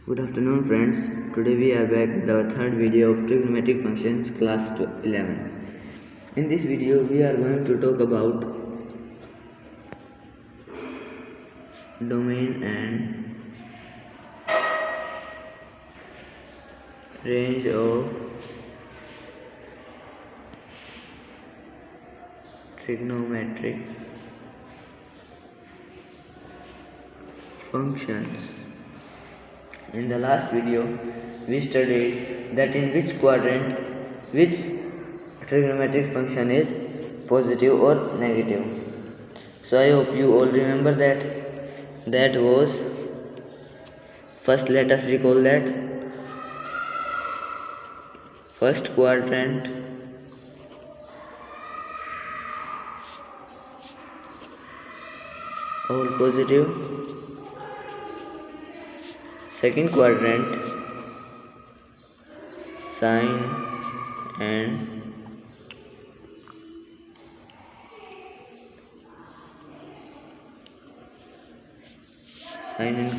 Good afternoon friends. Today we are back with our third video of trigonometric functions class 11. In this video we are going to talk about domain and range of trigonometric functions. In the last video, we studied that in which quadrant which trigonometric function is positive or negative. So I hope you all remember that was, first let us recall that first quadrant all positive, second quadrant sine and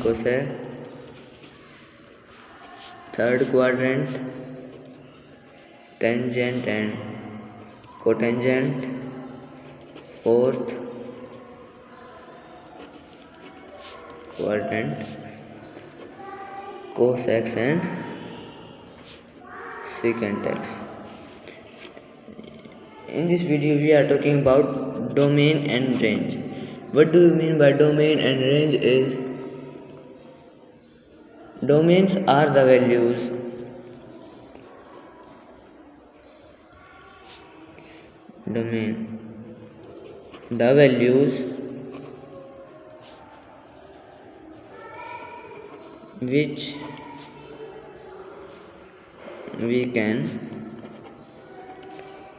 cosine, third quadrant tangent and cotangent, fourth quadrant cos x and secant x. In this video we are talking about domain and range. What do you mean by domain and range is, domains are the values which we can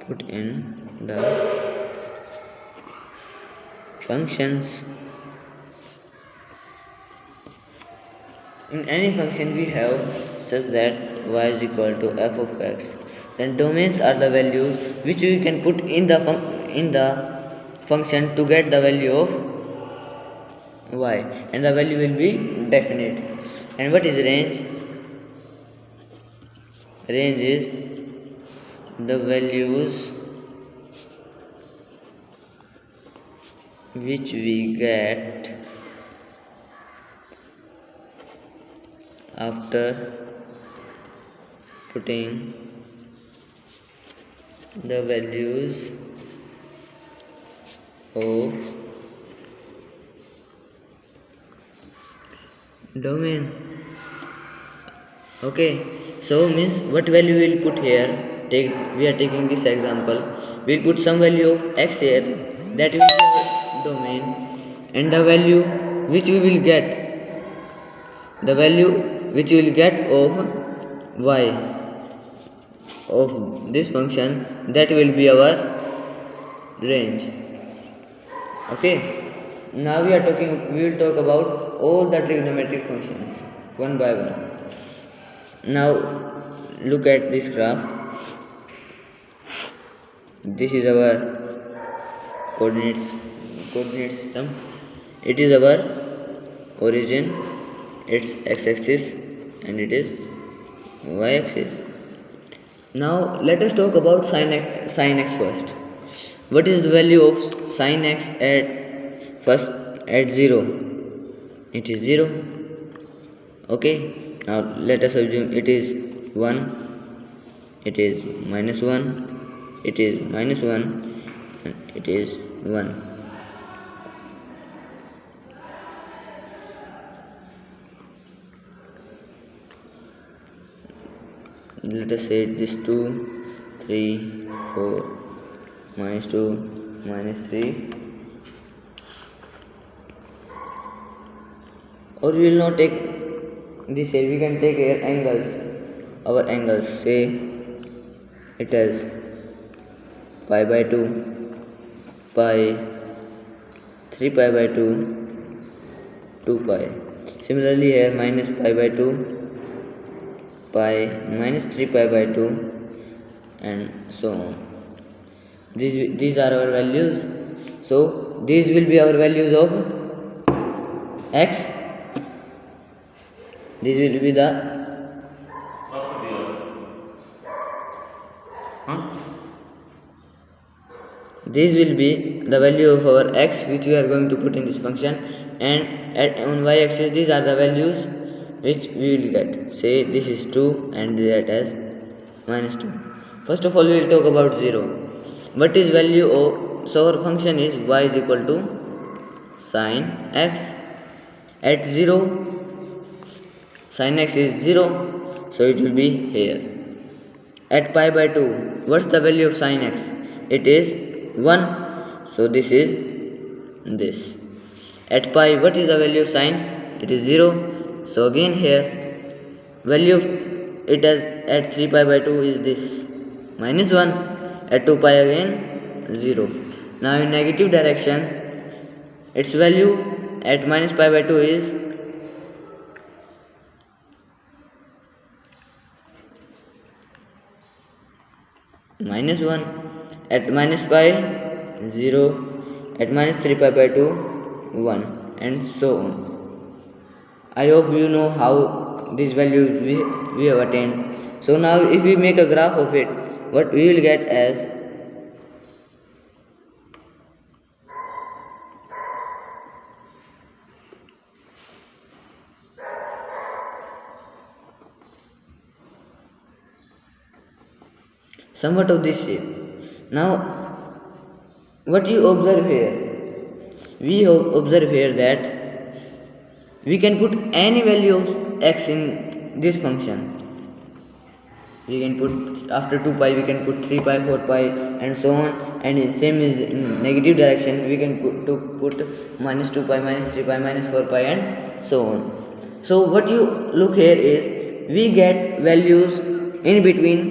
put in the functions. In any function we have such that y is equal to f of x, then domains are the values which we can put in the function to get the value of y, and the value will be definite. And what is range? Range is the values which we get after putting the values of domain. Okay, so means what value we will put here? We are taking this example. We will put some value of x here, that will be our domain, and the value which we will get, of y of this function, that will be our range. Okay, now we will talk about all the trigonometric functions one by one. Now look at this graph. This is our coordinate system. It is our origin, its x-axis, and it is y-axis. Now let us talk about sin x first. What is the value of sin x at 0? It is 0. Okay, now let us assume it is 1, it is minus 1, it is minus 1, and it is 1. Let us say this 2, 3, 4, minus 2, minus 3. Or we will not take this here, we can take here angles. Our angles, say it as pi by 2, pi, 3 pi by 2, 2 pi. Similarly here minus pi by 2, pi, minus 3 pi by 2, and so on. These are our values. So these will be our values of x This will be the this will be the value of our x which we are going to put in this function, and on y axis these are the values which we will get. Say this is 2 and that as -2. First of all we will talk about 0. What is value of, so our function is y is equal to sin x. At 0 sin x is 0, so it will be here. At pi by 2, what's the value of sin x? It is 1, so this is this. At pi, what is the value of sin? It is 0, so again here value of it as at 3 pi by 2 is this -1. At 2 pi again 0. Now in negative direction its value at minus pi by 2 is -1. At minus pi 0. At minus 3 pi by 2 1, and so on. I hope you know how these values we have attained. So now if we make a graph of it, what we will get as somewhat of this shape. Now what you observe here, we observe here that we can put any value of x in this function. We can put after 2 pi we can put 3 pi, 4 pi and so on, and in same is in negative direction we can put minus 2 pi, minus 3 pi, minus 4 pi and so on. So what you look here is we get values in between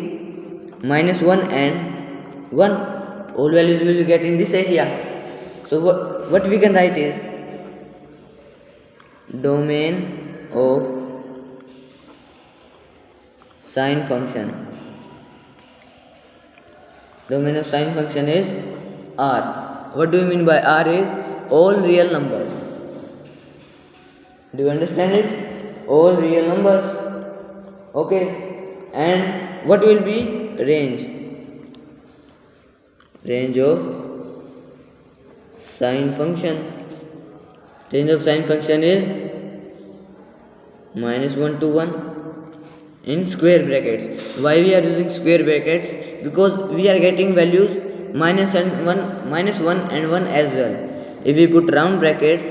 -1 and 1. All values will get in this area. So what we can write is domain of sine function. Domain of sine function is R. What do you mean by R? Is all real numbers. Do you understand it? All real numbers. Okay. And what will be range? Range of sine function. Range of sine function is -1 to 1 in square brackets. Why we are using square brackets? Because we are getting values -1 and 1 as well. If we put round brackets,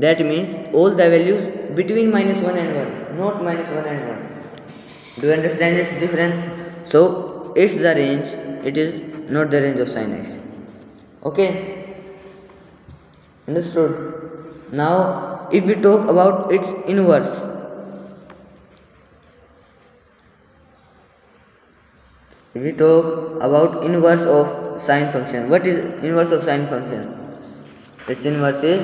that means all the values between -1 and 1, not -1 and 1. Do you understand its difference? So it's the range, it is not the range of sin x. Okay, understood? Now if we talk about its inverse, if we talk about inverse of sine function, what is inverse of sine function? Its inverse is